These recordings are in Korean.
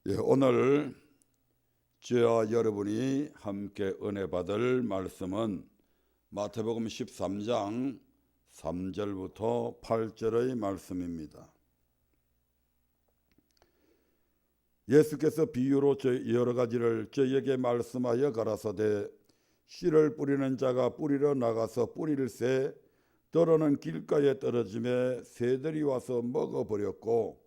오늘 저와 여러분이 함께 은혜 받을 말씀은 마태복음 13장 3절부터 8절의 말씀입니다. 예수께서 비유로 여러 가지를 저에게 말씀하여 가라사대 씨를 뿌리는 자가 뿌리러 나가서 뿌릴새 더러는 길가에 떨어짐에 새들이 와서 먹어버렸고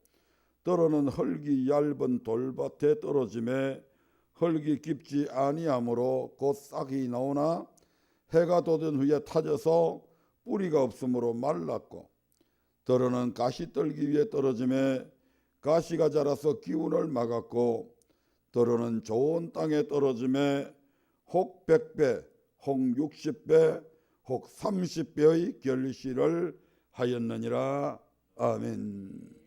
더러는 흙이 얇은 돌밭에 떨어짐에 흙이 깊지 아니하므로 곧 싹이 나오나 해가 돋은 후에 타져서 뿌리가 없으므로 말랐고 더러는 가시떨기 위에 떨어짐에 가시가 자라서 기운을 막았고 더러는 좋은 땅에 떨어짐에 혹 100배, 혹 60배, 혹 30배의 결실을 하였느니라. 아멘.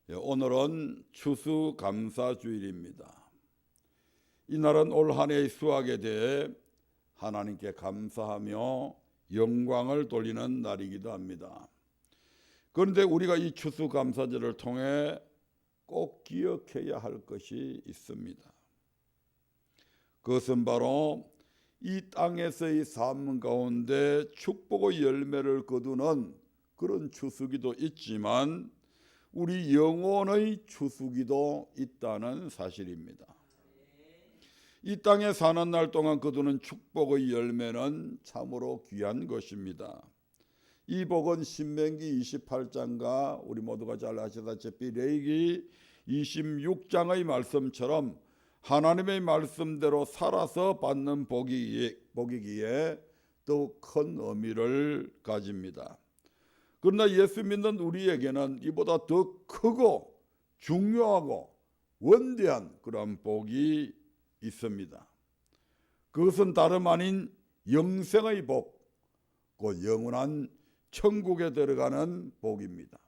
오늘은 추수감사주일입니다. 이날은 올 한 해의 수확에 대해 하나님께 감사하며 영광을 돌리는 날이기도 합니다. 그런데 우리가 이 추수감사절을 통해 꼭 기억해야 할 것이 있습니다. 그것은 바로 이 땅에서의 삶 가운데 축복의 열매를 거두는 그런 추수기도 있지만 우리 영혼의 추수기도 있다는 사실입니다. 이 땅에 사는 날 동안 거두는 축복의 열매는 참으로 귀한 것입니다. 이 복은 신명기 28장과 우리 모두가 잘 아시다시피 레위기 26장의 말씀처럼 하나님의 말씀대로 살아서 받는 복이기에 더욱 큰 의미를 가집니다. 그러나 예수 믿는 우리에게는 이보다 더 크고 중요하고 원대한 그런 복이 있습니다. 그것은 다름 아닌 영생의 복, 곧 영원한 천국에 들어가는 복입니다.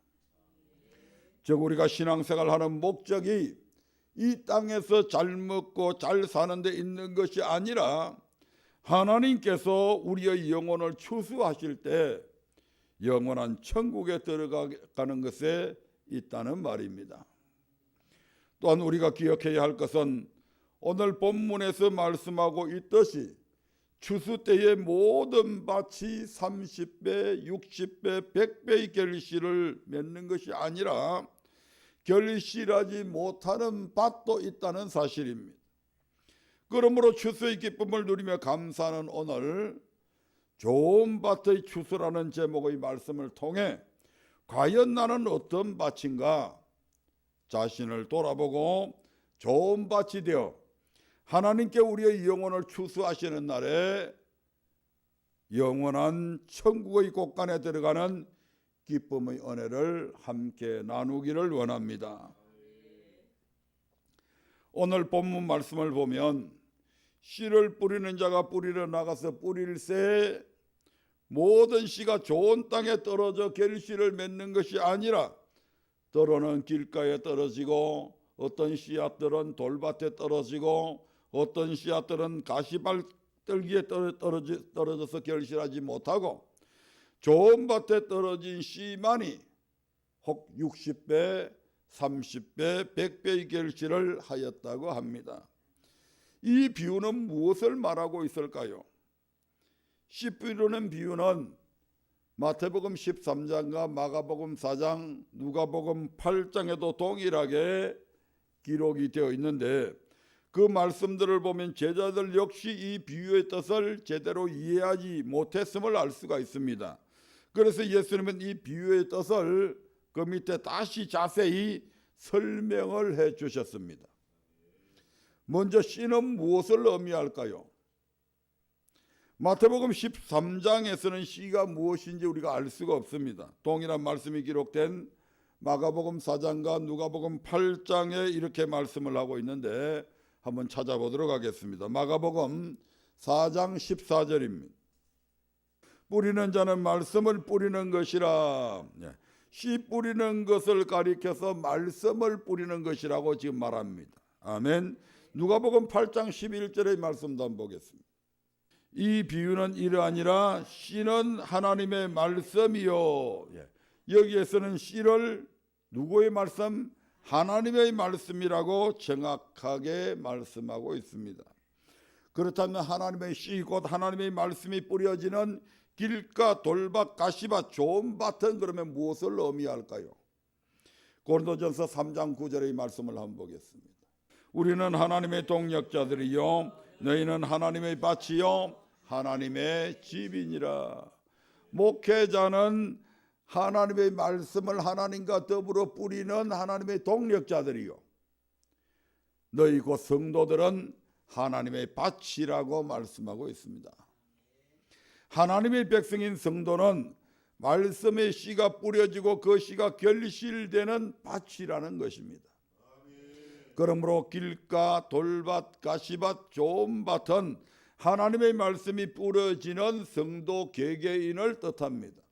즉 우리가 신앙생활하는 목적이 이 땅에서 잘 먹고 잘 사는 데 있는 것이 아니라 하나님께서 우리의 영혼을 추수하실 때 영원한 천국에 들어가는 것에 있다는 말입니다. 또한 우리가 기억해야 할 것은 오늘 본문에서 말씀하고 있듯이 추수 때의 모든 밭이 30배, 60배, 100배의 결실을 맺는 것이 아니라 결실하지 못하는 밭도 있다는 사실입니다. 그러므로 추수의 기쁨을 누리며 감사하는 오늘 좋은 밭의 추수라는 제목의 말씀을 통해 과연 나는 어떤 밭인가 자신을 돌아보고 좋은 밭이 되어 하나님께 우리의 영혼을 추수하시는 날에 영원한 천국의 곳간에 들어가는 기쁨의 은혜를 함께 나누기를 원합니다. 오늘 본문 말씀을 보면 씨를 뿌리는 자가 뿌리러 나가서 뿌릴새 모든 씨가 좋은 땅에 떨어져 결실을 맺는 것이 아니라 때로는 길가에 떨어지고 어떤 씨앗들은 돌밭에 떨어지고 어떤 씨앗들은 가시발떨기에 떨어져서 결실하지 못하고 좋은 밭에 떨어진 씨만이 혹 60배, 30배, 100배의 결실을 하였다고 합니다. 이 비유는 무엇을 말하고 있을까요? 씨 뿌리는 비유는 마태복음 13장과 마가복음 4장, 누가복음 8장에도 동일하게 기록이 되어 있는데 그 말씀들을 보면 제자들 역시 이 비유의 뜻을 제대로 이해하지 못했음을 알 수가 있습니다. 그래서 예수님은 이 비유의 뜻을 그 밑에 다시 자세히 설명을 해 주셨습니다. 먼저 씨는 무엇을 의미할까요? 마태복음 13장에서는 씨가 무엇인지 우리가 알 수가 없습니다. 동일한 말씀이 기록된 마가복음 4장과 누가복음 8장에 이렇게 말씀을 하고 있는데 한번 찾아보도록 하겠습니다. 마가복음 4장 14절입니다. 뿌리는 자는 말씀을 뿌리는 것이라. 씨 뿌리는 것을 가리켜서 말씀을 뿌리는 것이라고 지금 말합니다. 아멘. 누가복음 8장 11절의 말씀도 한번 보겠습니다. 이 비유는 이러하니라. 씨는 하나님의 말씀이요. 여기에서는 씨를 누구의 말씀? 하나님의 말씀이라고 정확하게 말씀하고 있습니다. 그렇다면 하나님의 씨 곧 하나님의 말씀이 뿌려지는 길가, 돌밭, 가시밭, 좋은 밭은 그러면 무엇을 의미할까요? 고린도전서 3장 9절의 말씀을 한번 보겠습니다. 우리는 하나님의 동역자들이요 너희는 하나님의 밭이요 하나님의 집이니라. 목회자는 하나님의 말씀을 하나님과 더불어 뿌리는 하나님의 동역자들이요 너희 곧 성도들은 하나님의 밭이라고 말씀하고 있습니다. 하나님의 백성인 성도는 말씀의 씨가 뿌려지고 그 씨가 결실되는 밭이라는 것입니다. 그러므로 길가, 돌밭, 가시밭, 좋은 밭은 하나님의 말씀이 뿌려지는 성도 개개인을 뜻합니다.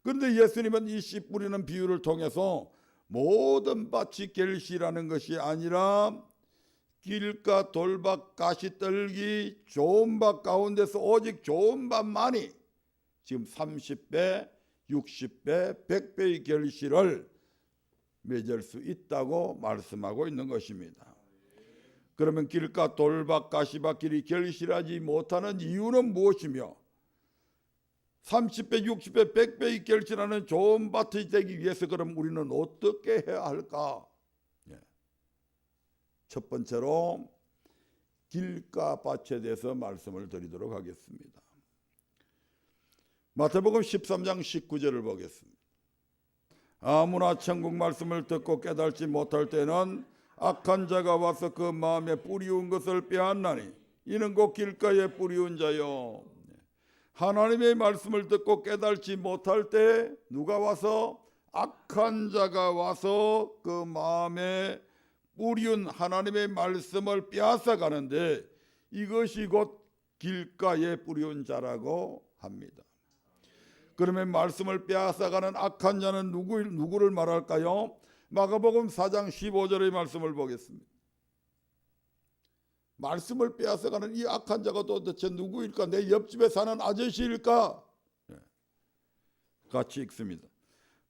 그런데 예수님은 이 씨 뿌리는 비유를 통해서 모든 밭이 결실하는 것이 아니라 길가, 돌밭, 가시떨기, 좋은 밭 가운데서 오직 좋은 밭만이 지금 30배, 60배, 100배의 결실을 맺을 수 있다고 말씀하고 있는 것입니다. 그러면 길가, 돌밭, 가시밭 길이 결실하지 못하는 이유는 무엇이며 30배, 60배, 100배의 결실하는 좋은 밭이 되기 위해서 그럼 우리는 어떻게 해야 할까? 첫 번째로 길가 밭에 대해서 말씀을 드리도록 하겠습니다. 마태복음 13장 19절을 보겠습니다. 아무나 천국 말씀을 듣고 깨달지 못할 때는 악한 자가 와서 그 마음에 뿌리운 것을 빼앗나니 이는 곧 길가에 뿌리운 자요. 하나님의 말씀을 듣고 깨달지 못할 때 누가 와서 악한 자가 와서 그 마음에 뿌리운 하나님의 말씀을 빼앗아 가는데 이것이 곧 길가에 뿌리운 자라고 합니다. 그러면 말씀을 빼앗아가는 악한 자는 누구를 말할까요? 마가복음 4장 15절의 말씀을 보겠습니다. 말씀을 빼앗아가는 이 악한 자가 도대체 누구일까? 내 옆집에 사는 아저씨일까? 같이 읽습니다.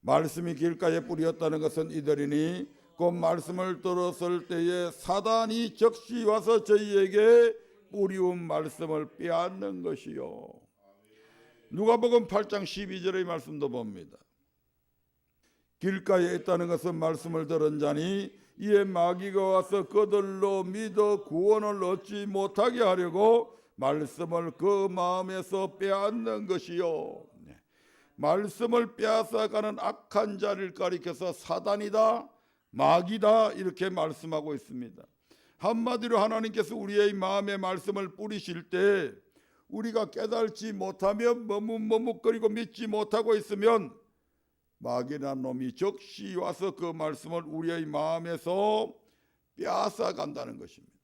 말씀이 길가에 뿌렸다는 것은 이들이니 곧 말씀을 들었을 때에 사단이 적시 와서 저희에게 뿌리운 말씀을 빼앗는 것이요. 누가복음 8장 12절의 말씀도 봅니다. 길가에 있다는 것은 말씀을 들은 자니 이에 마귀가 와서 그들로 믿어 구원을 얻지 못하게 하려고 말씀을 그 마음에서 빼앗는 것이요. 말씀을 빼앗아가는 악한 자를 가리켜서 사단이다, 마귀다 이렇게 말씀하고 있습니다. 한마디로 하나님께서 우리의 마음에 말씀을 뿌리실 때 우리가 깨달지 못하면 머뭇머뭇거리고 믿지 못하고 있으면 마귀란 놈이 적시 와서 그 말씀을 우리의 마음에서 빼앗아 간다는 것입니다.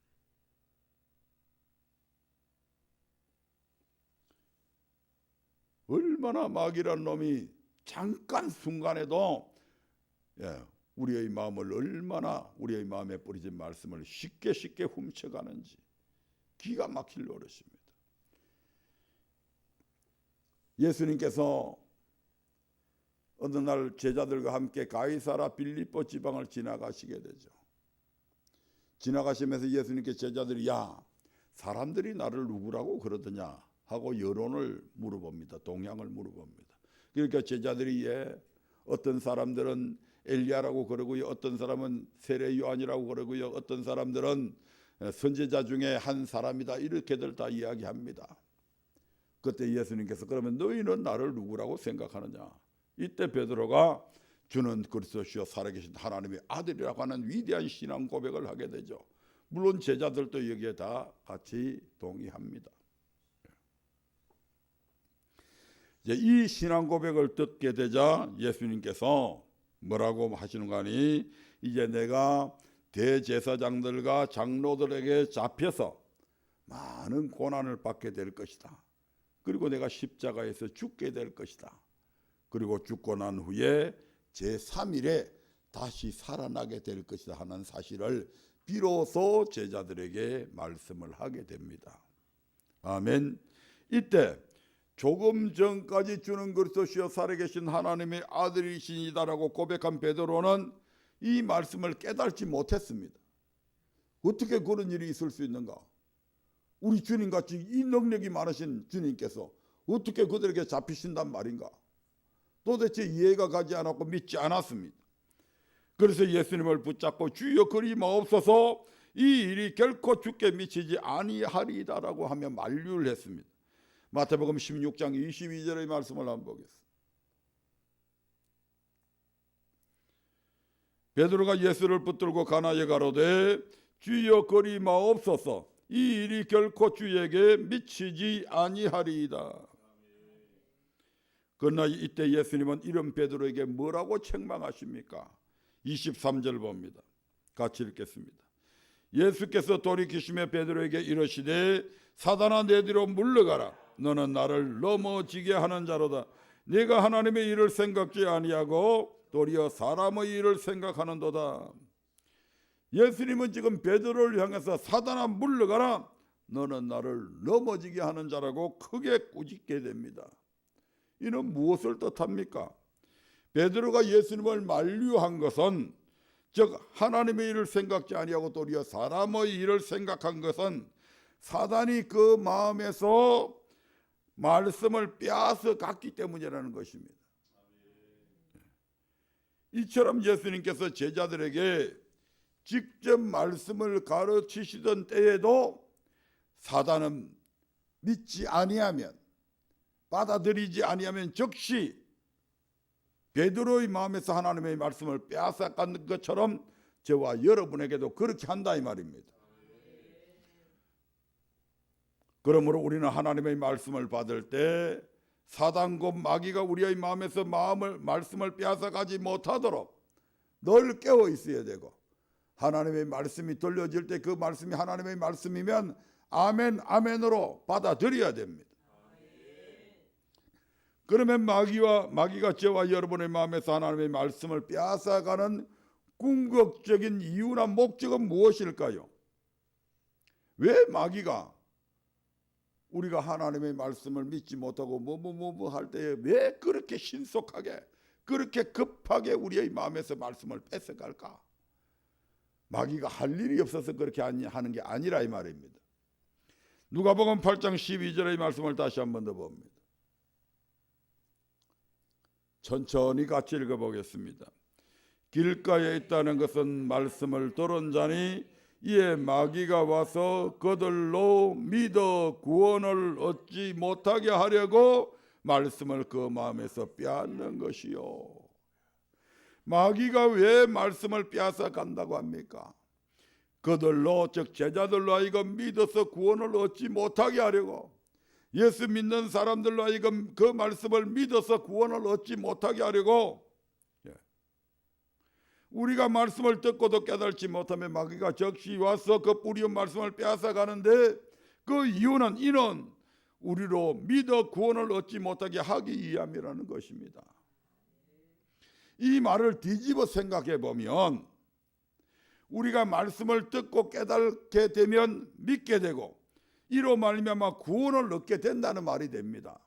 얼마나 마귀란 놈이 잠깐 순간에도 우리의 마음을 얼마나 우리의 마음에 뿌리진 말씀을 쉽게 훔쳐가는지 기가 막힐 노릇입니다. 예수님께서 어느 날 제자들과 함께 가이사라 빌립보 지방을 지나가시게 되죠. 지나가시면서 예수님께 제자들이 야 사람들이 나를 누구라고 그러더냐 하고 여론을 물어봅니다. 동향을 물어봅니다. 그러니까 제자들이 어떤 사람들은 엘리야라고 그러고요, 어떤 사람은 세례 요한이라고 그러고요, 어떤 사람들은 선지자 중에 한 사람이다 이렇게들 다 이야기합니다. 그때 예수님께서 그러면 너희는 나를 누구라고 생각하느냐? 이때 베드로가 주는 그리스도시요 살아계신 하나님의 아들이라고 하는 위대한 신앙 고백을 하게 되죠. 물론 제자들도 여기에 다 같이 동의합니다. 이제 이 신앙 고백을 듣게 되자 예수님께서 뭐라고 하시는가 하니 이제 내가 대제사장들과 장로들에게 잡혀서 많은 고난을 받게 될 것이다. 그리고 내가 십자가에서 죽게 될 것이다. 그리고 죽고 난 후에 제3일에 다시 살아나게 될 것이다 하는 사실을 비로소 제자들에게 말씀을 하게 됩니다. 아멘. 이때 조금 전까지 주는 그리스도시여 살아계신 하나님의 아들이시니다라고 고백한 베드로는 이 말씀을 깨달지 못했습니다. 어떻게 그런 일이 있을 수 있는가? 우리 주님같이 이 능력이 많으신 주님께서 어떻게 그들에게 잡히신단 말인가? 도대체 이해가 가지 않았고 믿지 않았습니다. 그래서 예수님을 붙잡고 주여 그리 마옵소서, 이 일이 결코 주께 미치지 아니하리이다라고 하며 만류를 했습니다. 마태복음 16장 22절의 말씀을 한번 보겠습니다. 베드로가 예수를 붙들고 가나에 가로되 주여 그리 마옵소서, 이 일이 결코 주에게 미치지 아니하리이다. 그러나 이때 예수님은 이런 베드로에게 뭐라고 책망하십니까? 23절 봅니다. 같이 읽겠습니다. 예수께서 돌이키시며 베드로에게 이르시되 사단아 내 뒤로 물러가라. 너는 나를 넘어지게 하는 자로다. 네가 하나님의 일을 생각지 아니하고 도리어 사람의 일을 생각하는도다. 예수님은 지금 베드로를 향해서 사단아 물러가라. 너는 나를 넘어지게 하는 자라고 크게 꾸짖게 됩니다. 이는 무엇을 뜻합니까? 베드로가 예수님을 만류한 것은, 즉 하나님의 일을 생각지 아니하고 도리어 사람의 일을 생각한 것은 사단이 그 마음에서 말씀을 빼앗아 갔기 때문이라는 것입니다. 이처럼 예수님께서 제자들에게 직접 말씀을 가르치시던 때에도 사단은 믿지 아니하면, 받아들이지 아니하면 즉시 베드로의 마음에서 하나님의 말씀을 빼앗아간 것처럼 저와 여러분에게도 그렇게 한다 이 말입니다. 그러므로 우리는 하나님의 말씀을 받을 때 사단 곧 마귀가 우리의 마음에서 말씀을 빼앗아가지 못하도록 늘 깨어 있어야 되고, 하나님의 말씀이 들려질 때 그 말씀이 하나님의 말씀이면 아멘 아멘으로 받아들여야 됩니다. 그러면 마귀가 저와 여러분의 마음에서 하나님의 말씀을 빼앗아가는 궁극적인 이유나 목적은 무엇일까요? 왜 마귀가 우리가 하나님의 말씀을 믿지 못하고 뭐 할 때에 왜 그렇게 신속하게, 그렇게 급하게 우리의 마음에서 말씀을 뺏어갈까? 마귀가 할 일이 없어서 그렇게 하는 게 아니라 이 말입니다. 누가복음 8장 12절의 말씀을 다시 한 번 더 봅니다. 천천히 같이 읽어보겠습니다. 길가에 있다는 것은 말씀을 들은 자니 이에 마귀가 와서 그들로 믿어 구원을 얻지 못하게 하려고 말씀을 그 마음에서 빼앗는 것이요. 마귀가 왜 말씀을 빼앗아 간다고 합니까? 그들로, 즉 제자들로 하여금 믿어서 구원을 얻지 못하게 하려고, 예수 믿는 사람들로 하여금 그 말씀을 믿어서 구원을 얻지 못하게 하려고, 우리가 말씀을 듣고도 깨달지 못하면 마귀가 즉시 와서 그 뿌리온 말씀을 빼앗아 가는데, 그 이유는 이는 우리로 믿어 구원을 얻지 못하게 하기 위함이라는 것입니다. 이 말을 뒤집어 생각해 보면 우리가 말씀을 듣고 깨닫게 되면 믿게 되고 이로 말미암아 구원을 얻게 된다는 말이 됩니다.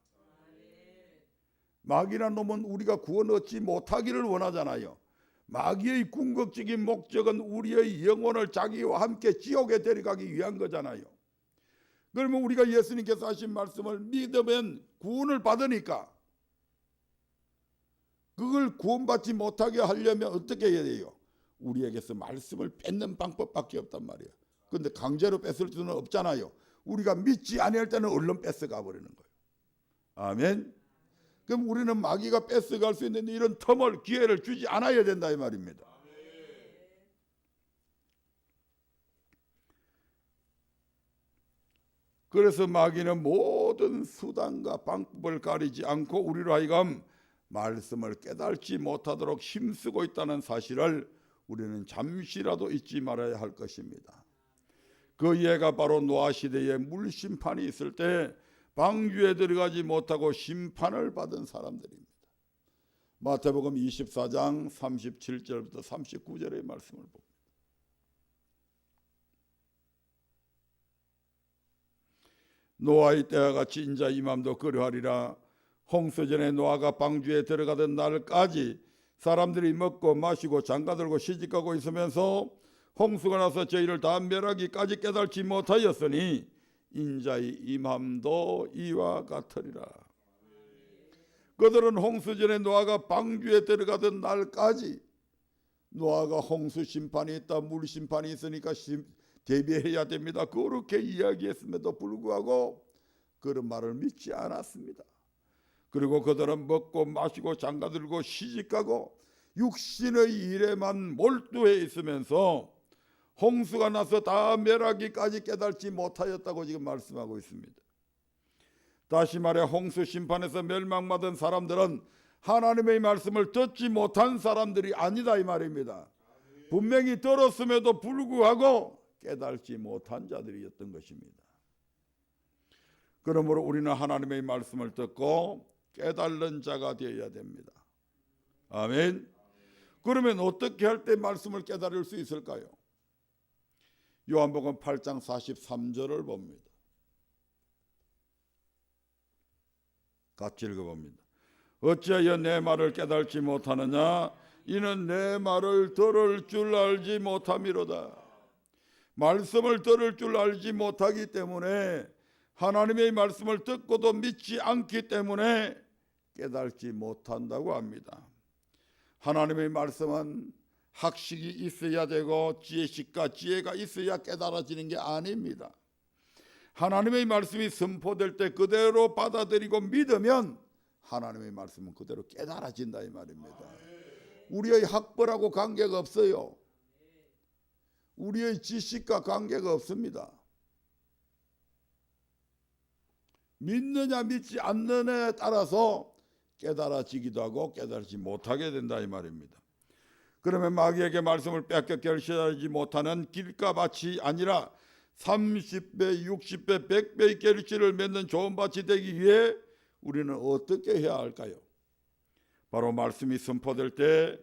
마귀란 놈은 우리가 구원 얻지 못하기를 원하잖아요. 마귀의 궁극적인 목적은 우리의 영혼을 자기와 함께 지옥에 데려가기 위한 거잖아요. 그러면 우리가 예수님께서 하신 말씀을 믿으면 구원을 받으니까, 그걸 구원받지 못하게 하려면 어떻게 해야 돼요? 우리에게서 말씀을 뺏는 방법밖에 없단 말이에요. 그런데 강제로 뺏을 수는 없잖아요. 우리가 믿지 아니할 때는 얼른 뺏어가 버리는 거예요. 아멘. 그럼 우리는 마귀가 뺏어갈 수 있는 이런 틈을, 기회를 주지 않아야 된다 이 말입니다. 그래서 마귀는 모든 수단과 방법을 가리지 않고 우리로 하여금 말씀을 깨달지 못하도록 힘쓰고 있다는 사실을 우리는 잠시라도 잊지 말아야 할 것입니다. 그 예가 바로 노아 시대에 물심판이 있을 때 방주에 들어가지 못하고 심판을 받은 사람들입니다. 마태복음 24장 37절부터 39절의 말씀을 봅니다. 노아의 때와 같이 인자 이맘도 그러하리라. 홍수전에 노아가 방주에 들어가던 날까지 사람들이 먹고 마시고 장가들고 시집가고 있으면서 홍수가 나서 저희를 다 멸하기까지 깨달지 못하였으니 인자의 임함도 이와 같으리라. 그들은 홍수 전에 노아가 방주에 들어가던 날까지 노아가 홍수 심판이 있다, 물 심판이 있으니까 대비해야 됩니다, 그렇게 이야기했음에도 불구하고 그런 말을 믿지 않았습니다. 그리고 그들은 먹고 마시고 장가들고 시집가고 육신의 일에만 몰두해 있으면서 홍수가 나서 다 멸하기까지 깨달지 못하였다고 지금 말씀하고 있습니다. 다시 말해 홍수 심판에서 멸망받은 사람들은 하나님의 말씀을 듣지 못한 사람들이 아니다 이 말입니다. 분명히 들었음에도 불구하고 깨달지 못한 자들이었던 것입니다. 그러므로 우리는 하나님의 말씀을 듣고 깨달는 자가 되어야 됩니다. 아멘. 그러면 어떻게 할 때 말씀을 깨달을 수 있을까요? 요한복음 8장 43절을 봅니다. 같이 읽어봅니다. 어찌하여 내 말을 깨달지 못하느냐? 이는 내 말을 들을 줄 알지 못함이로다. 말씀을 들을 줄 알지 못하기 때문에, 하나님의 말씀을 듣고도 믿지 않기 때문에 깨달지 못한다고 합니다. 하나님의 말씀은 학식이 있어야 되고 지혜식과 지혜가 있어야 깨달아지는 게 아닙니다. 하나님의 말씀이 선포될 때 그대로 받아들이고 믿으면 하나님의 말씀은 그대로 깨달아진다 이 말입니다. 우리의 학벌하고 관계가 없어요. 우리의 지식과 관계가 없습니다. 믿느냐 믿지 않느냐에 따라서 깨달아지기도 하고 깨달지 못하게 된다 이 말입니다. 그러면 마귀에게 말씀을 뺏겨 결실하지 못하는 길가밭이 아니라 30배, 60배, 100배의 결실을 맺는 좋은 밭이 되기 위해 우리는 어떻게 해야 할까요? 바로 말씀이 선포될 때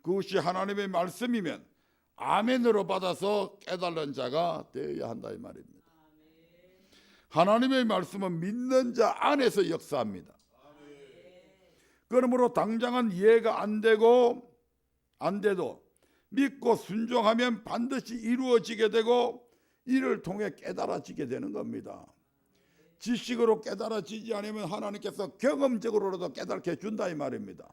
그것이 하나님의 말씀이면 아멘으로 받아서 깨달은 자가 되어야 한다 이 말입니다. 하나님의 말씀은 믿는 자 안에서 역사합니다. 그러므로 당장은 이해가 안 돼도 믿고 순종하면 반드시 이루어지게 되고 이를 통해 깨달아지게 되는 겁니다. 지식으로 깨달아지지 않으면 하나님께서 경험적으로라도 깨닫게 해준다 이 말입니다.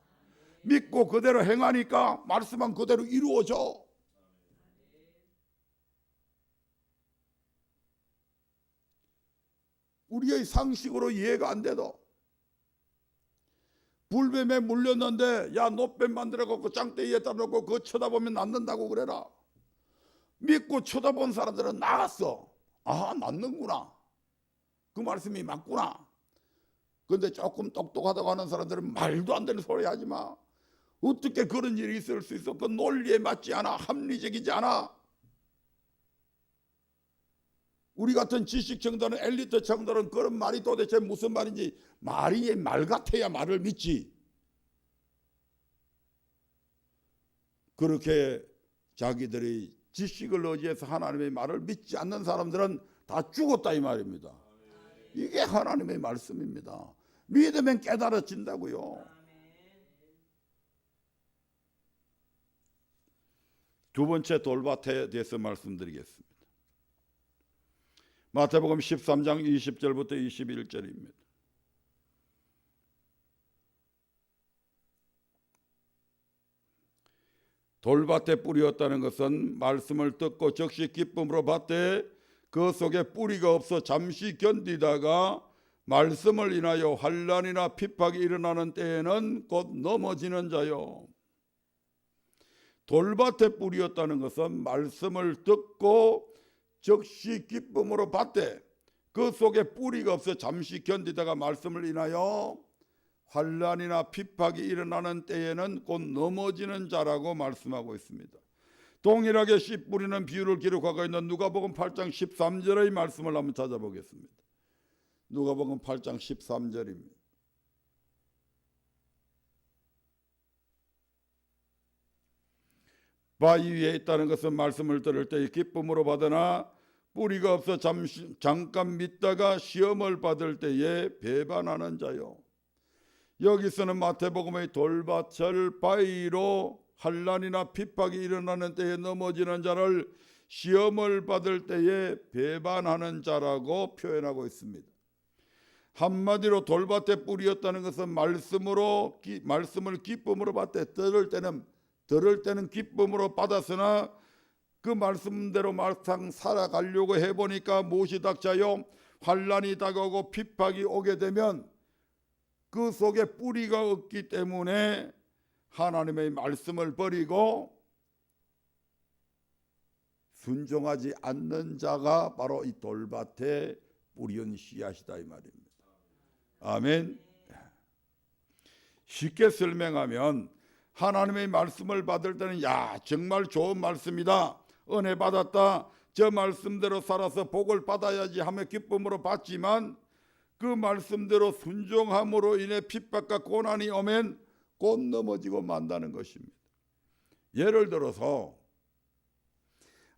믿고 그대로 행하니까 말씀은 그대로 이루어져. 우리의 상식으로 이해가 안 돼도, 불뱀에 물렸는데 야 노뱀 만들어갖고 장대기에다 놓고 그거 쳐다보면 낫는다고 그래라. 믿고 쳐다본 사람들은 나갔어. 아 낫는구나, 그 말씀이 맞구나. 그런데 조금 똑똑하다고 하는 사람들은 말도 안 되는 소리 하지 마. 어떻게 그런 일이 있을 수 있어? 그 논리에 맞지 않아. 합리적이지 않아. 우리 같은 지식청들은, 엘리트 청들은 그런 말이 도대체 무슨 말인지, 말이 말 같아야 말을 믿지. 그렇게 자기들의 지식을 의지해서 하나님의 말을 믿지 않는 사람들은 다 죽었다 이 말입니다. 이게 하나님의 말씀입니다. 믿으면 깨달아진다고요. 두 번째 돌밭에 대해서 말씀드리겠습니다. 마태복음 13장 20절부터 21절입니다. 돌밭에 뿌리였다는 것은 말씀을 듣고 즉시 기쁨으로 받되 그 속에 뿌리가 없어 잠시 견디다가 말씀을 인하여 환난이나 핍박이 일어나는 때에는 곧 넘어지는 자요. 돌밭에 뿌리였다는 것은 말씀을 듣고 즉시 기쁨으로 받되 그 속에 뿌리가 없어 잠시 견디다가 말씀을 인하여 환난이나 핍박이 일어나는 때에는 곧 넘어지는 자라고 말씀하고 있습니다. 동일하게 씨 뿌리는 비유를 기록하고 있는 누가복음 8장 13절의 말씀을 한번 찾아보겠습니다. 누가복음 8장 13절입니다. 바위 위에 있다는 것은 말씀을 들을 때 기쁨으로 받으나 뿌리가 없어 잠깐 믿다가 시험을 받을 때에 배반하는 자요. 여기서는 마태복음의 돌밭을 바위로 환난이나 핍박이 일어나는 때에 넘어지는 자를 시험을 받을 때에 배반하는 자라고 표현하고 있습니다. 한마디로 돌밭에 뿌리였다는 것은 말씀을 기쁨으로 받되 들을 때는 기쁨으로 받았으나 그 말씀대로 막상 살아가려고 해보니까 무엇이 닥쳐요? 환난이 다가오고 핍박이 오게 되면 그 속에 뿌리가 없기 때문에 하나님의 말씀을 버리고 순종하지 않는 자가 바로 이 돌밭에 뿌리온 씨앗이다 이 말입니다. 아멘. 쉽게 설명하면 하나님의 말씀을 받을 때는 야 정말 좋은 말씀이다, 은혜 받았다, 저 말씀대로 살아서 복을 받아야지 하며 기쁨으로 받지만 그 말씀대로 순종함으로 인해 핍박과 고난이 오면 곧 넘어지고 만다는 것입니다. 예를 들어서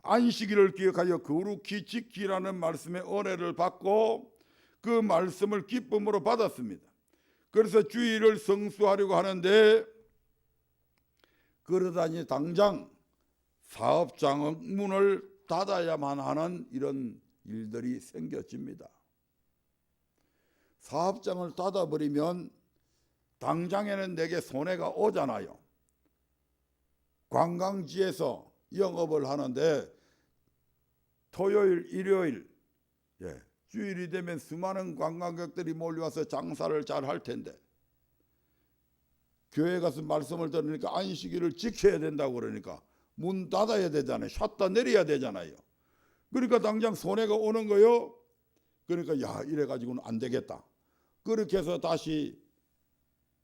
안식일을 기억하여 거룩히 지키라는 말씀의 은혜를 받고 그 말씀을 기쁨으로 받았습니다. 그래서 주일을 성수하려고 하는데 그러다니 당장 사업장 문을 닫아야만 하는 이런 일들이 생겨집니다. 사업장을 닫아버리면 당장에는 내게 손해가 오잖아요. 관광지에서 영업을 하는데 토요일, 일요일, 주일이 되면 수많은 관광객들이 몰려와서 장사를 잘 할 텐데 교회 가서 말씀을 들으니까 안식일을 지켜야 된다고 그러니까 문 닫아야 되잖아요. 샷다 내려야 되잖아요. 그러니까 당장 손해가 오는 거요. 그러니까 야 이래가지고는 안 되겠다. 그렇게 해서 다시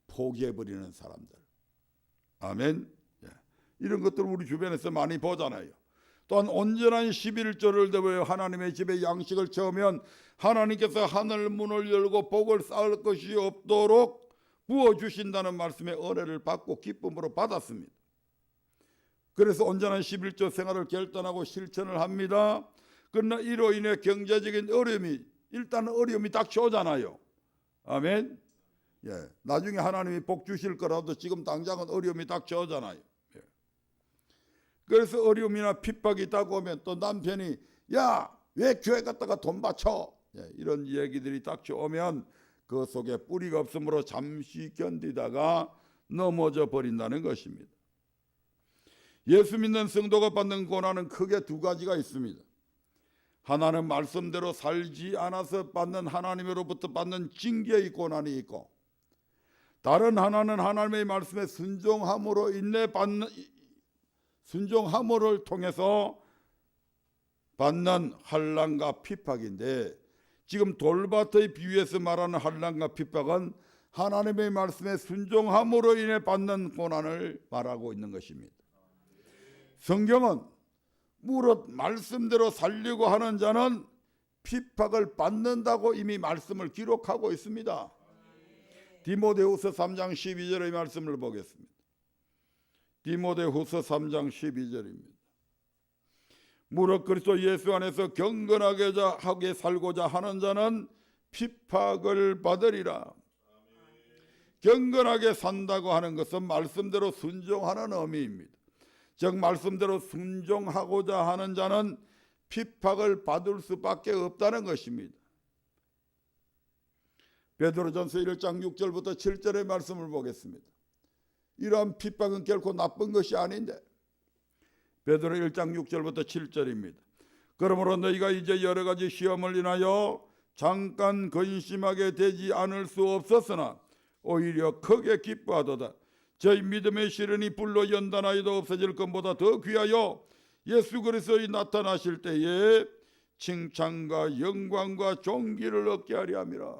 포기해버리는 사람들. 아멘. 이런 것들을 우리 주변에서 많이 보잖아요. 또한 온전한 11조를 대하여 하나님의 집에 양식을 채우면 하나님께서 하늘 문을 열고 복을 쌓을 것이 없도록 부어주신다는 말씀의 은혜를 받고 기쁨으로 받았습니다. 그래서 온전한 11조 생활을 결단하고 실천을 합니다. 그러나 이로 인해 경제적인 어려움이 닥쳐오잖아요. 아멘. 나중에 하나님이 복 주실 거라도 지금 당장은 어려움이 닥쳐오잖아요. 그래서 어려움이나 핍박이 다가오면 또 남편이 야 왜 교회 갔다가 돈 바쳐? 이런 얘기들이 닥쳐오면 그 속에 뿌리가 없으므로 잠시 견디다가 넘어져 버린다는 것입니다. 예수 믿는 성도가 받는 고난은 크게 두 가지가 있습니다. 하나는 말씀대로 살지 않아서 받는 하나님으로부터 받는 징계의 고난이 있고 다른 하나는 하나님의 말씀에 순종함으로를 통해서 받는 환난과 핍박인데 지금 돌밭의 비유에서 말하는 환난과 핍박은 하나님의 말씀에 순종함으로 인해 받는 고난을 말하고 있는 것입니다. 성경은 무릇 말씀대로 살려고 하는 자는 핍박을 받는다고 이미 말씀을 기록하고 있습니다. 디모데후서 3장 12절의 말씀을 보겠습니다. 디모데후서 3장 12절입니다. 무릇 그리스도 예수 안에서 경건하게 살고자 하는 자는 핍박을 받으리라. 경건하게 산다고 하는 것은 말씀대로 순종하는 의미입니다. 즉 말씀대로 순종하고자 하는 자는 핍박을 받을 수밖에 없다는 것입니다. 베드로전서 1장 6절부터 7절의 말씀을 보겠습니다. 이러한 핍박은 결코 나쁜 것이 아닌데 베드로 1장 6절부터 7절입니다. 그러므로 너희가 이제 여러 가지 시험을 인하여 잠깐 근심하게 되지 않을 수 없었으나 오히려 크게 기뻐하도다. 저희 믿음의 시련이 불로 연단하여도 없어질 것보다 더 귀하여 예수 그리스도의 나타나실 때에 칭찬과 영광과 존귀를 얻게 하려 함이라.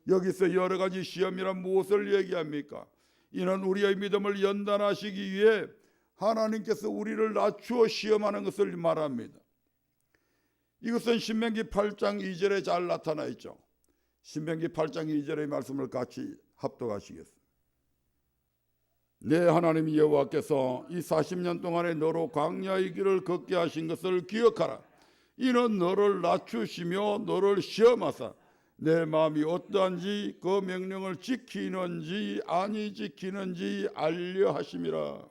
여기서 여러 가지 시험이란 무엇을 얘기합니까? 이는 우리의 믿음을 연단하시기 위해 하나님께서 우리를 낮추어 시험하는 것을 말합니다. 이것은 신명기 8장 2절에 잘 나타나 있죠. 신명기 8장 2절의 말씀을 같이 합독하시겠습니다. 내 하나님 여호와께서 이 40년 동안에 너로 광야의 길을 걷게 하신 것을 기억하라. 이는 너를 낮추시며 너를 시험하사 내 마음이 어떠한지 그 명령을 지키는지 아니 지키는지 알려 하심이라.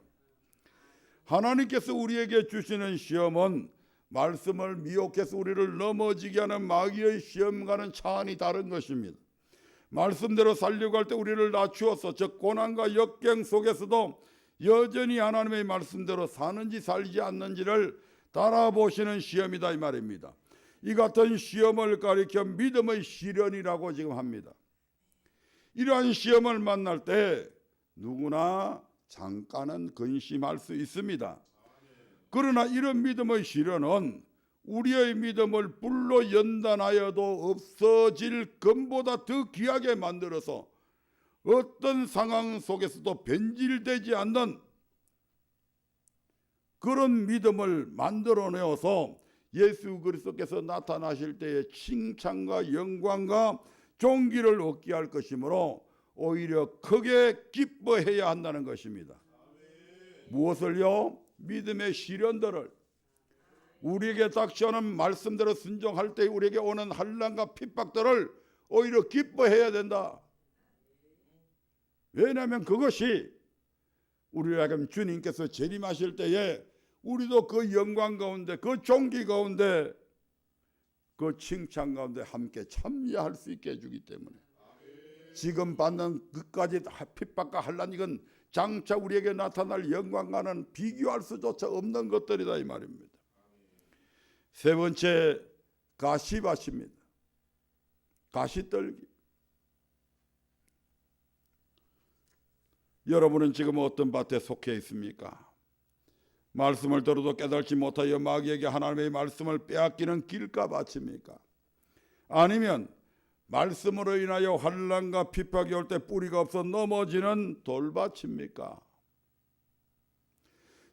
하나님께서 우리에게 주시는 시험은 말씀을 미혹해서 우리를 넘어지게 하는 마귀의 시험과는 차원이 다른 것입니다. 말씀대로 살려고 할 때 우리를 낮추어서 즉 고난과 역경 속에서도 여전히 하나님의 말씀대로 사는지 살지 않는지를 따라보시는 시험이다 이 말입니다. 이 같은 시험을 가리켜 믿음의 시련이라고 지금 합니다. 이러한 시험을 만날 때 누구나 잠깐은 근심할 수 있습니다. 그러나 이런 믿음의 시련은 우리의 믿음을 불로 연단하여도 없어질 금보다 더 귀하게 만들어서 어떤 상황 속에서도 변질되지 않는 그런 믿음을 만들어내어서 예수 그리스도께서 나타나실 때에 칭찬과 영광과 존귀를 얻게 할 것이므로 오히려 크게 기뻐해야 한다는 것입니다. 무엇을요? 믿음의 시련들을, 우리에게 닥쳐오는 말씀대로 순종할 때 우리에게 오는 환난과 핍박들을 오히려 기뻐해야 된다. 왜냐하면 그것이 우리에게 주님께서 재림하실 때에 우리도 그 영광 가운데, 그 존귀 가운데, 그 칭찬 가운데 함께 참여할 수 있게 해주기 때문에 지금 받는 그까지 핍박과 환난, 이건 장차 우리에게 나타날 영광과는 비교할 수조차 없는 것들이다 이 말입니다. 세 번째, 가시밭입니다. 가시떨기. 여러분은 지금 어떤 밭에 속해 있습니까? 말씀을 들어도 깨달지 못하여 마귀에게 하나님의 말씀을 빼앗기는 길가밭입니까? 아니면 말씀으로 인하여 환난과 핍박이 올 때 뿌리가 없어 넘어지는 돌밭입니까?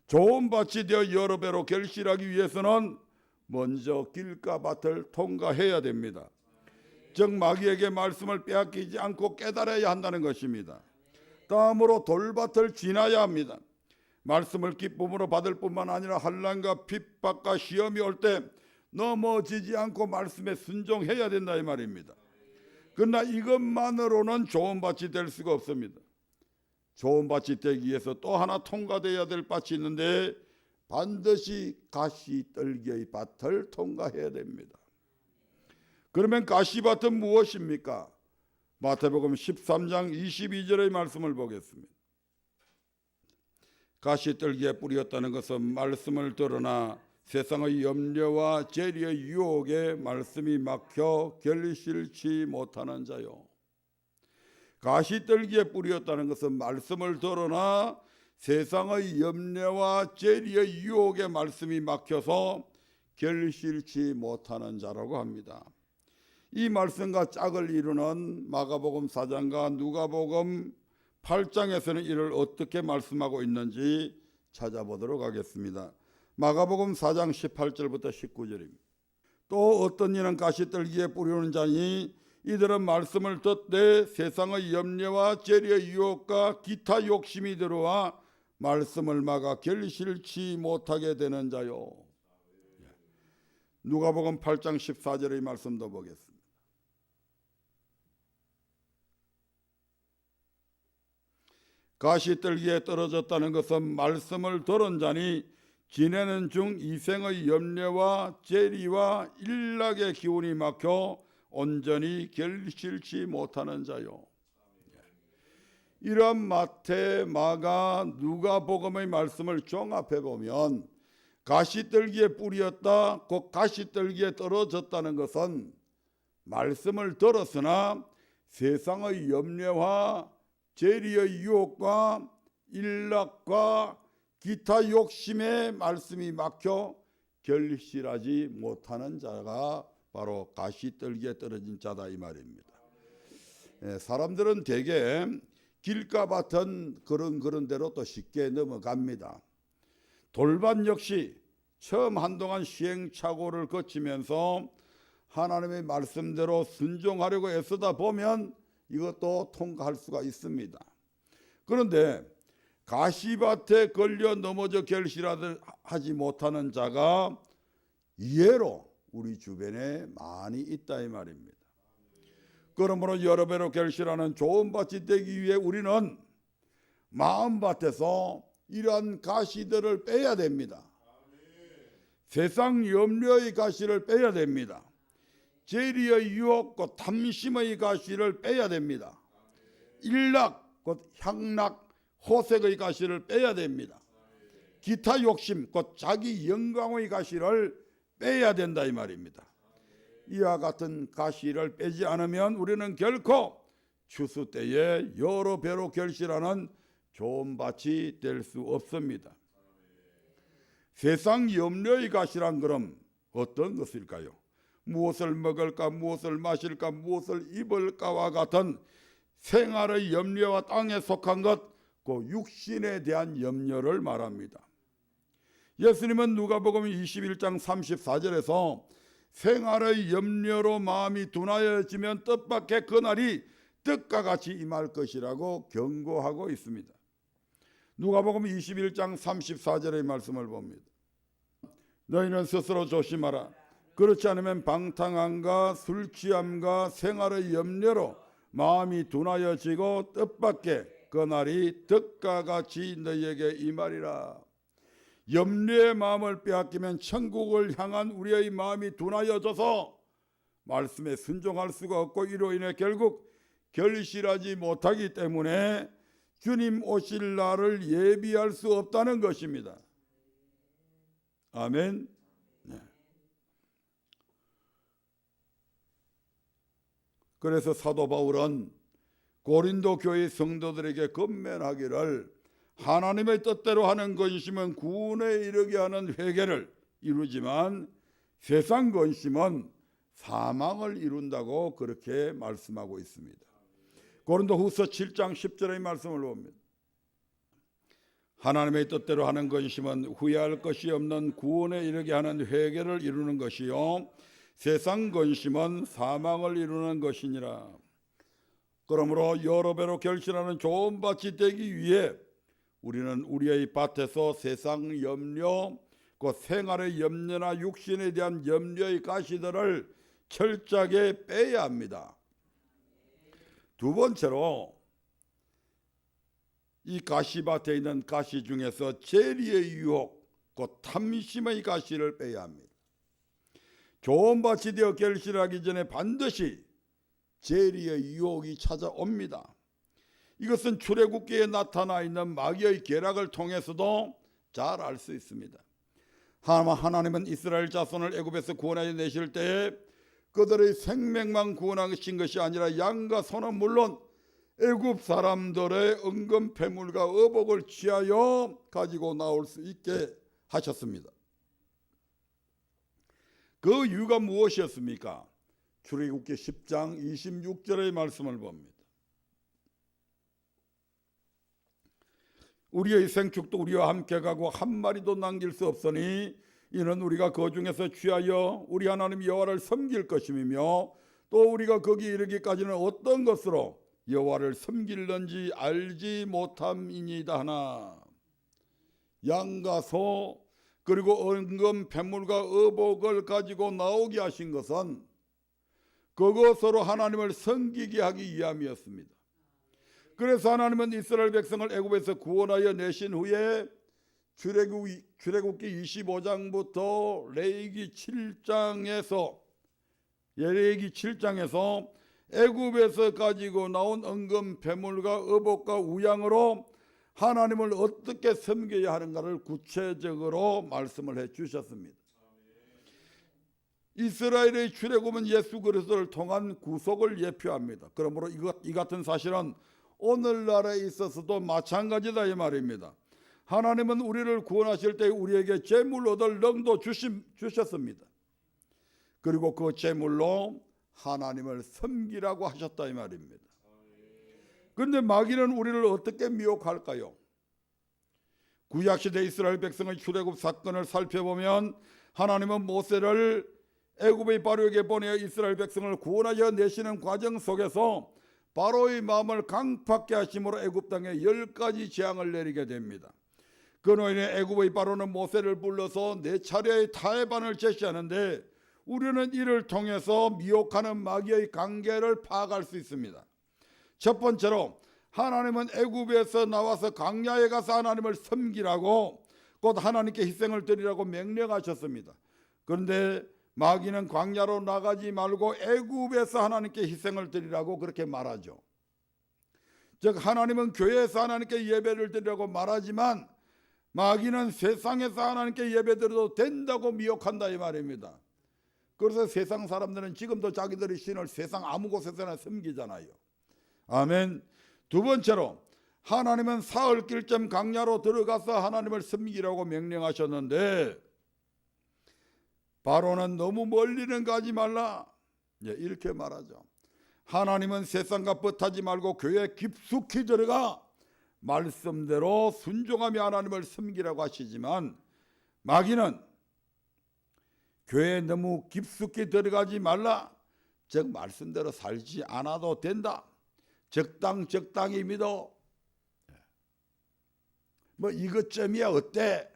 좋은 밭이 되어 여러 배로 결실하기 위해서는 먼저 길가밭을 통과해야 됩니다. 즉 마귀에게 말씀을 빼앗기지 않고 깨달아야 한다는 것입니다. 다음으로 돌밭을 지나야 합니다. 말씀을 기쁨으로 받을 뿐만 아니라 환난과 핍박과 시험이 올 때 넘어지지 않고 말씀에 순종해야 된다 이 말입니다. 그러나 이것만으로는 좋은 밭이 될 수가 없습니다. 좋은 밭이 되기 위해서 또 하나 통과되어야 될 밭이 있는데 반드시 가시떨기의 밭을 통과해야 됩니다. 그러면 가시밭은 무엇입니까? 마태복음 13장 22절의 말씀을 보겠습니다. 가시떨기에 뿌렸다는 것은 말씀을 들으나 세상의 염려와 재리의 유혹에 말씀이 막혀 결실치 못하는 자요. 가시떨기에 뿌렸다는 것은 말씀을 들으나 세상의 염려와 재리의 유혹에 말씀이 막혀서 결실치 못하는 자라고 합니다. 이 말씀과 짝을 이루는 마가복음 4장과 누가복음 8장에서는 이를 어떻게 말씀하고 있는지 찾아보도록 하겠습니다. 마가복음 4장 18절부터 19절입니다. 또 어떤 이는 가시떨기에 뿌리는 자니 이들은 말씀을 듣되 세상의 염려와 재리의 유혹과 기타 욕심이 들어와 말씀을 막아 결실치 못하게 되는 자요. 누가복음 8장 14절의 말씀도 보겠습니다. 가시떨기에 떨어졌다는 것은 말씀을 들은 자니 지내는 중 이생의 염려와 재리와 일락의 기운이 막혀 온전히 결실치 못하는 자요. 이런 마태, 마가, 누가복음의 말씀을 종합해 보면 가시떨기에 뿌렸다, 곧 가시떨기에 떨어졌다는 것은 말씀을 들었으나 세상의 염려와 재리의 유혹과 일락과 기타 욕심에 말씀이 막혀 결실하지 못하는 자가 바로 가시떨기에 떨어진 자다 이 말입니다. 사람들은 대개 길가밭은 그런 대로 또 쉽게 넘어갑니다. 돌밭 역시 처음 한동안 시행착오를 거치면서 하나님의 말씀대로 순종하려고 애쓰다 보면 이것도 통과할 수가 있습니다. 그런데 가시밭에 걸려 넘어져 결실하지 못하는 자가 예로 우리 주변에 많이 있다 이 말입니다. 그러므로 여러 배로 결실하는 좋은 밭이 되기 위해 우리는 마음밭에서 이러한 가시들을 빼야 됩니다. 세상 염려의 가시를 빼야 됩니다. 재리의 유혹, 곧 탐심의 가시를 빼야 됩니다. 일락, 곧 향락, 호색의 가시를 빼야 됩니다. 기타 욕심, 곧 자기 영광의 가시를 빼야 된다 이 말입니다. 이와 같은 가시를 빼지 않으면 우리는 결코 추수 때에 여러 배로 결실하는 좋은 밭이 될 수 없습니다. 세상 염려의 가시란 그럼 어떤 것일까요? 무엇을 먹을까, 무엇을 마실까, 무엇을 입을까와 같은 생활의 염려와 땅에 속한 것, 그 육신에 대한 염려를 말합니다. 예수님은 누가복음 21장 34절에서 생활의 염려로 마음이 둔하여지면 뜻밖의 그날이 뜻과 같이 임할 것이라고 경고하고 있습니다. 누가복음 21장 34절의 말씀을 봅니다. 너희는 스스로 조심하라. 그렇지 않으면 방탕함과 술 취함과 생활의 염려로 마음이 둔하여지고 뜻밖의 그날이 뜻과 같이 너희에게 임하리라. 염려의 마음을 빼앗기면 천국을 향한 우리의 마음이 둔하여져서 말씀에 순종할 수가 없고 이로 인해 결국 결실하지 못하기 때문에 주님 오실 날을 예비할 수 없다는 것입니다. 아멘. 네. 그래서 사도 바울은 고린도 교회 성도들에게 권면하기를 하나님의 뜻대로 하는 근심은 구원에 이르게 하는 회개를 이루지만 세상 근심은 사망을 이룬다고 그렇게 말씀하고 있습니다. 고린도후서 7장 10절의 말씀을 봅니다. 하나님의 뜻대로 하는 근심은 후회할 것이 없는 구원에 이르게 하는 회개를 이루는 것이요 세상 근심은 사망을 이루는 것이니라. 그러므로 여러 배로 결실하는 좋은 밭이 되기 위해 우리는 우리의 밭에서 세상 염려, 그 생활의 염려나 육신에 대한 염려의 가시들을 철저하게 빼야 합니다. 두 번째로 이 가시밭에 있는 가시 중에서 재리의 유혹, 그 탐심의 가시를 빼야 합니다. 좋은 밭이 되어 결실하기 전에 반드시 재리의 유혹이 찾아옵니다. 이것은 출애굽기에 나타나 있는 마귀의 계략을 통해서도 잘 알 수 있습니다. 하나님은 이스라엘 자손을 애굽에서 구원하여 내실 때에 그들의 생명만 구원하신 것이 아니라 양과 소는 물론 애굽 사람들의 은금 패물과 의복을 취하여 가지고 나올 수 있게 하셨습니다. 그 이유가 무엇이었습니까? 출애굽기 10장 26절의 말씀을 봅니다. 우리의 생축도 우리와 함께 가고 한 마리도 남길 수 없으니 이는 우리가 그 중에서 취하여 우리 하나님 여호와를 섬길 것임이며 또 우리가 거기 이르기까지는 어떤 것으로 여호와를 섬길는지 알지 못함이니이다 하나. 양과 소 그리고 은금 패물과 의복을 가지고 나오게 하신 것은 그것으로 하나님을 섬기게 하기 위함이었습니다. 그래서 하나님은 이스라엘 백성을 애굽에서 구원하여 내신 후에 출애굽기 25장부터 레위기 7장에서 애굽에서 가지고 나온 은금 패물과 의복과 우양으로 하나님을 어떻게 섬겨야 하는가를 구체적으로 말씀을 해 주셨습니다. 이스라엘의 출애굽은 예수 그리스도를 통한 구속을 예표합니다. 그러므로 이 같은 사실은 오늘날에 있어서도 마찬가지다 이 말입니다. 하나님은 우리를 구원하실 때 우리에게 재물 얻을 능도 주셨습니다. 그리고 그 재물로 하나님을 섬기라고 하셨다 이 말입니다. 그런데 마귀는 우리를 어떻게 미혹할까요? 구약시대 이스라엘 백성의 출애굽 사건을 살펴보면 하나님은 모세를 애굽의 바로에게 보내어 이스라엘 백성을 구원하여 내시는 과정 속에서 바로의 마음을 강팍게 하심으로 애굽 땅에 10가지 재앙을 내리게 됩니다. 그 노인의 애굽의 바로는 모세를 불러서 4차례의 타협안을 제시하는데 우리는 이를 통해서 미혹하는 마귀의 관계를 파악할 수 있습니다. 첫 번째로 하나님은 애굽에서 나와서 광야에 가서 하나님을 섬기라고 곧 하나님께 희생을 드리라고 명령하셨습니다. 그런데 마귀는 광야로 나가지 말고 애굽에서 하나님께 희생을 드리라고 그렇게 말하죠. 즉 하나님은 교회에서 하나님께 예배를 드리라고 말하지만 마귀는 세상에서 하나님께 예배 드려도 된다고 미혹한다 이 말입니다. 그래서 세상 사람들은 지금도 자기들의 신을 세상 아무 곳에서나 섬기잖아요. 아멘. 두 번째로 하나님은 사흘길쯤 광야로 들어가서 하나님을 섬기라고 명령하셨는데 바로는 너무 멀리는 가지 말라 이렇게 말하죠. 하나님은 세상과 뻗하지 말고 교회에 깊숙이 들어가 말씀대로 순종하며 하나님을 섬기라고 하시지만 마귀는 교회에 너무 깊숙이 들어가지 말라, 즉 말씀대로 살지 않아도 된다, 적당히 믿어, 뭐 이것쯤이야 어때,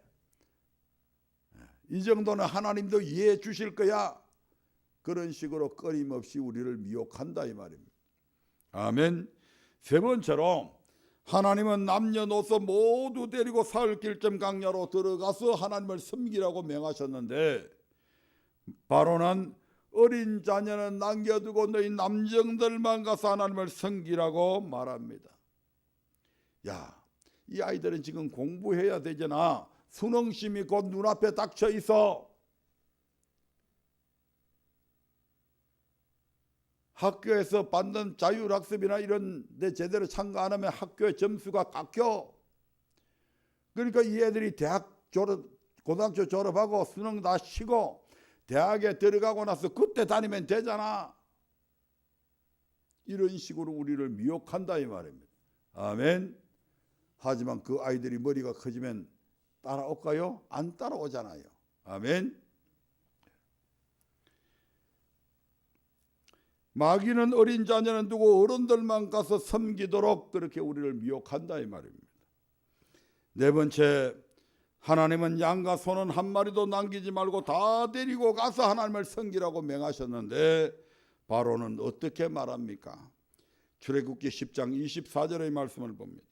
이 정도는 하나님도 이해해 주실 거야, 그런 식으로 끊임없이 우리를 미혹한다 이 말입니다. 아멘. 세 번째로 하나님은 남녀노소 모두 데리고 사흘길쯤 광야로 들어가서 하나님을 섬기라고 명하셨는데 바로는 어린 자녀는 남겨두고 너희 남정들만 가서 하나님을 섬기라고 말합니다. 야, 이 아이들은 지금 공부해야 되잖아. 수능심이 곧 눈앞에 닥쳐 있어. 학교에서 받는 자율학습이나 이런 데 제대로 참가 안 하면 학교의 점수가 깎여. 그러니까 이 애들이 대학 졸업, 고등학교 졸업하고 수능 다 쉬고 대학에 들어가고 나서 그때 다니면 되잖아. 이런 식으로 우리를 미혹한다 이 말입니다. 아멘. 하지만 그 아이들이 머리가 커지면 따라올까요? 안 따라오잖아요. 아멘. 마귀는 어린 자녀는 두고 어른들만 가서 섬기도록 그렇게 우리를 미혹한다 이 말입니다. 네 번째, 하나님은 양과 소는 한 마리도 남기지 말고 다 데리고 가서 하나님을 섬기라고 명하셨는데 바로는 어떻게 말합니까? 출애굽기 10장 24절의 말씀을 봅니다.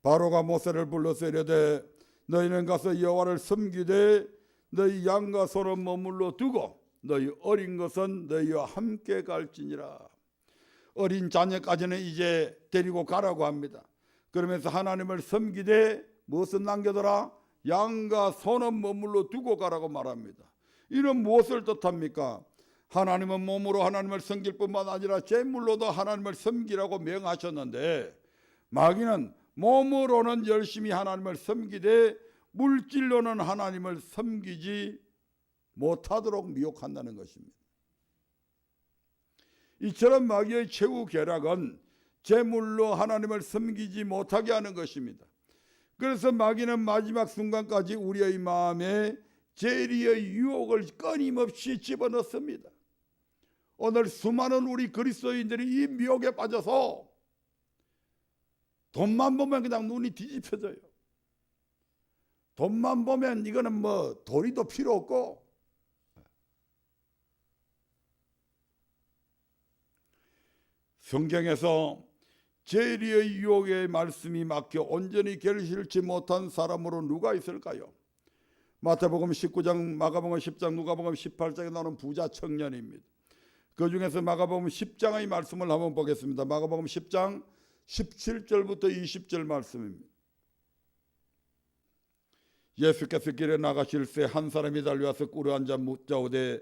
바로가 모세를 불러서 이르되 너희는 가서 여호와를 섬기되 너희 양과 소는 머물러 두고 너희 어린 것은 너희와 함께 갈지니라. 어린 자녀까지는 이제 데리고 가라고 합니다. 그러면서 하나님을 섬기되 무엇을 남겨둬라? 양과 소는 머물러 두고 가라고 말합니다. 이는 무엇을 뜻합니까? 하나님은 몸으로 하나님을 섬길 뿐만 아니라 제물로도 하나님을 섬기라고 명하셨는데 마귀는 몸으로는 열심히 하나님을 섬기되 물질로는 하나님을 섬기지 못하도록 미혹한다는 것입니다. 이처럼 마귀의 최후 계략은 제물로 하나님을 섬기지 못하게 하는 것입니다. 그래서 마귀는 마지막 순간까지 우리의 마음에 재리의 유혹을 끊임없이 집어넣습니다. 오늘 수많은 우리 그리스도인들이 이 미혹에 빠져서 돈만 보면 그냥 눈이 뒤집혀져요. 돈만 보면 이거는 뭐 도리도 필요 없고 성경에서 재리의 유혹의 말씀이 막혀 온전히 결실치 못한 사람으로 누가 있을까요? 마태복음 19장, 마가복음 10장, 누가복음 18장에 나오는 부자 청년입니다. 그 중에서 마가복음 10장의 말씀을 한번 보겠습니다. 마가복음 10장 17절부터 20절 말씀입니다. 예수께서 길에 나가실새 한 사람이 달려와서 꿇어 앉아 묻자오되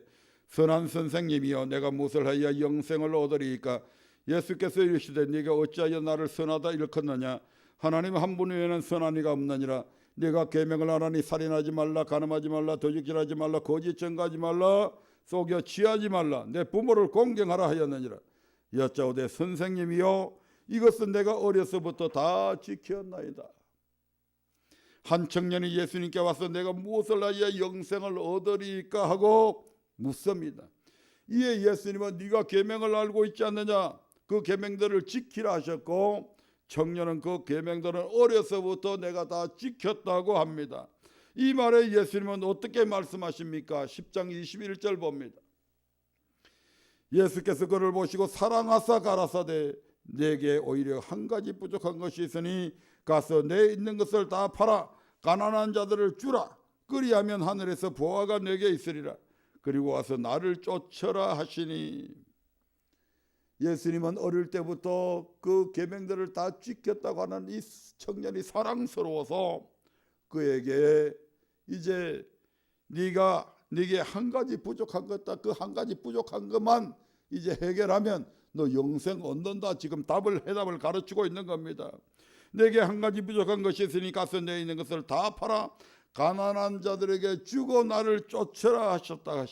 선한 선생님이여 내가 무엇을 하여 영생을 얻으리이까? 예수께서 이르시되 네가 어찌하여 나를 선하다 일컫느냐? 하나님 한 분 외에는 선한 이가 없느니라. 네가 계명을 하나니 살인하지 말라, 간음하지 말라, 도둑질하지 말라, 거짓 증거하지 말라, 속여 취하지 말라, 내 부모를 공경하라 하였느니라. 여짜오되 선생님이여 이것은 내가 어려서부터 다 지켰나이다. 한 청년이 예수님께 와서 내가 무엇을 하여 영생을 얻으리까 하고 묻습니다. 이에 예수님은 네가 계명을 알고 있지 않느냐? 그 계명들을 지키라 하셨고 청년은 그 계명들은 어려서부터 내가 다 지켰다고 합니다. 이 말에 예수님은 어떻게 말씀하십니까? 10장 21절 봅니다. 예수께서 그를 보시고 사랑하사 가라사대 내게 오히려 한 가지 부족한 것이 있으니 가서 내 있는 것을 다 팔아 가난한 자들을 주라. 그리하면 하늘에서 보화가 내게 있으리라. 그리고 와서 나를 쫓아라 하시니, 예수님은 어릴 때부터 그 계명들을 다 지켰다고 하는 이 청년이 사랑스러워서 그에게 이제 네게 한 가지 부족한 것다, 그 한 가지 부족한 것만 이제 해결하면 너 영생 얻는다. 지금 해답을 가르치고 있는 겁니다. 내게 한 가지 부족한 것이 있으니 가서 내 있는 것을 다 팔아 가난한 자들에게 주고 나를 쫓으라 하셨다.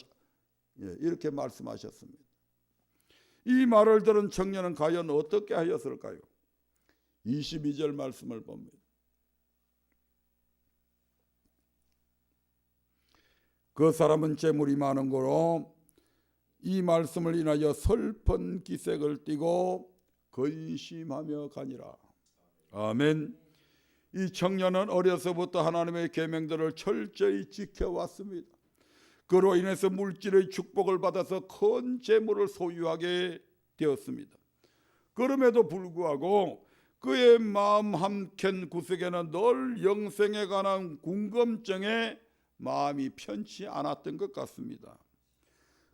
이렇게 말씀하셨습니다. 이 말을 들은 청년은 과연 어떻게 하였을까요? 22절 말씀을 봅니다. 그 사람은 재물이 많은 거로 이 말씀을 인하여 슬픈 기색을 띠고 근심하며 가니라. 아멘. 이 청년은 어려서부터 하나님의 계명들을 철저히 지켜왔습니다. 그로 인해서 물질의 축복을 받아서 큰 재물을 소유하게 되었습니다. 그럼에도 불구하고 그의 마음 한켠 구석에는 늘 영생에 관한 궁금증에 마음이 편치 않았던 것 같습니다.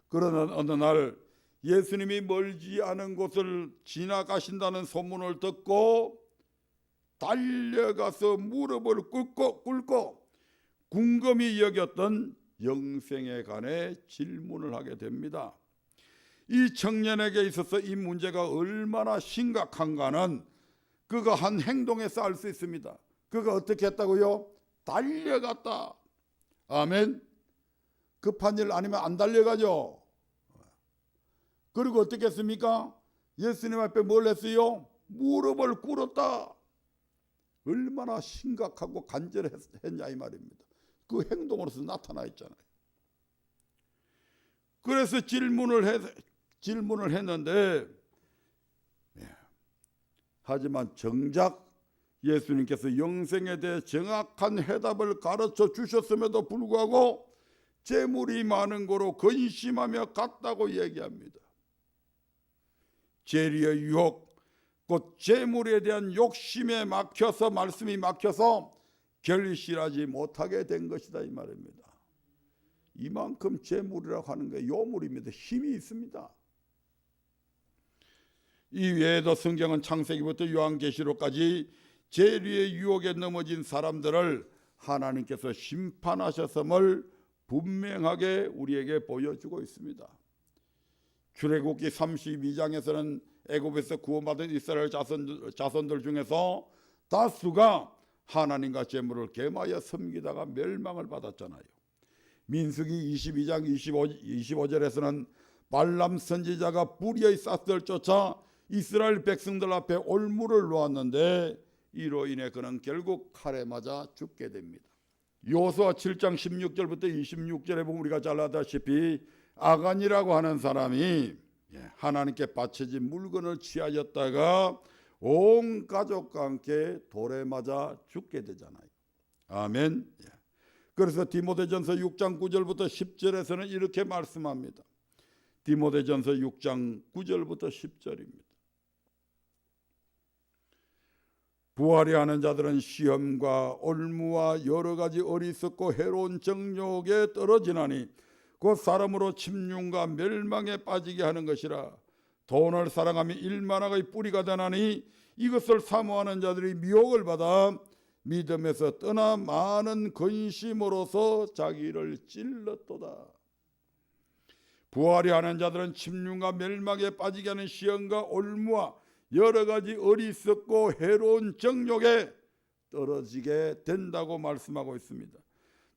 그러나 어느 날 예수님이 멀지 않은 곳을 지나가신다는 소문을 듣고 달려가서 무릎을 꿇고 궁금히 여겼던 영생에 관해 질문을 하게 됩니다. 이 청년에게 있어서 이 문제가 얼마나 심각한가는 그가 한 행동에서 알 수 있습니다. 그가 어떻게 했다고요? 달려갔다. 아멘. 급한 일 아니면 안 달려가죠. 그리고 어떻게 했습니까? 예수님 앞에 뭘 했어요? 무릎을 꿇었다. 얼마나 심각하고 간절했냐 이 말입니다. 그 행동으로서 나타나 있잖아요. 그래서 질문을 했는데, 하지만 정작 예수님께서 영생에 대해 정확한 해답을 가르쳐 주셨음에도 불구하고 재물이 많은 거로 근심하며 갔다고 얘기합니다. 재리의 유혹, 곧 재물에 대한 욕심에 막혀서, 말씀이 막혀서 결실하지 못하게 된 것이다 이 말입니다. 이만큼 재물이라고 하는 게 요물입니다. 힘이 있습니다. 이 외에도 성경은 창세기부터 요한계시록까지 재리의 유혹에 넘어진 사람들을 하나님께서 심판하셨음을 분명하게 우리에게 보여주고 있습니다. 출애굽기 32장에서는 애굽에서 구원받은 이스라엘 자손들 중에서 다수가 하나님과 재물을 겸하여 섬기다가 멸망을 받았잖아요. 민수기 22장 25절에서는 발람 선지자가 불의의 싹들을 쫓아 이스라엘 백성들 앞에 올무를 놓았는데 이로 인해 그는 결국 칼에 맞아 죽게 됩니다. 여호수아 7장 16절부터 26절에 보면 우리가 잘 아다시피 아간이라고 하는 사람이 하나님께 바쳐진 물건을 취하였다가 온 가족과 함께 돌에 맞아 죽게 되잖아요. 아멘. 그래서 디모데전서 6장 9절부터 10절에서는 이렇게 말씀합니다. 디모데전서 6장 9절부터 10절입니다. 부활이 하는 자들은 시험과 올무와 여러 가지 어리석고 해로운 정욕에 떨어지나니 곧 사람으로 침륜과 멸망에 빠지게 하는 것이라. 돈을 사랑하며 일만하의 뿌리가 되나니 이것을 사모하는 자들이 미혹을 받아 믿음에서 떠나 많은 근심으로서 자기를 찔렀도다. 부활이 하는 자들은 침륜과 멸망에 빠지게 하는 시험과 올무와 여러 가지 어리석고 해로운 정욕에 떨어지게 된다고 말씀하고 있습니다.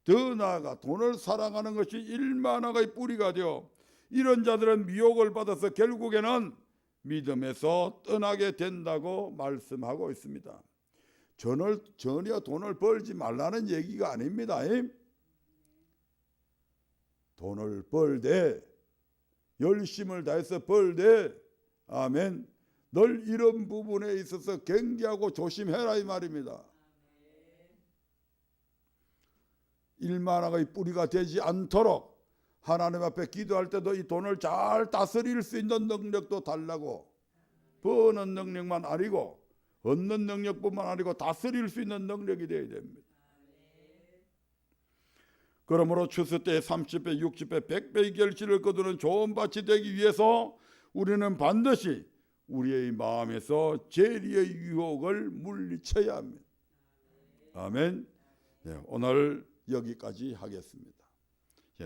더 나아가 돈을 사랑하는 것이 일만하의 뿌리가 되어 이런 자들은 미혹을 받아서 결국에는 믿음에서 떠나게 된다고 말씀하고 있습니다. 전혀 돈을 벌지 말라는 얘기가 아닙니다. 돈을 벌되 열심을 다해서 벌되 아멘. 늘 이런 부분에 있어서 경계하고 조심해라 이 말입니다. 일만하의 뿌리가 되지 않도록 하나님 앞에 기도할 때도 이 돈을 잘 다스릴 수 있는 능력도 달라고. 버는 능력만 아니고 얻는 능력뿐만 아니고 다스릴 수 있는 능력이 되어야 됩니다. 그러므로 추수 때 30배, 60배, 100배의 결실을 거두는 좋은 밭이 되기 위해서 우리는 반드시 우리의 마음에서 재리의 유혹을 물리쳐야 합니다. 아멘. 오늘 여기까지 하겠습니다.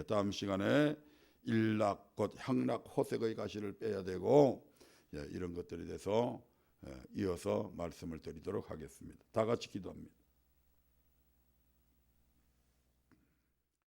다음 시간에 일락 곧 향락 호색의 가시를 빼야 되고 이런 것들에 대해서 이어서 말씀을 드리도록 하겠습니다. 다 같이 기도합니다.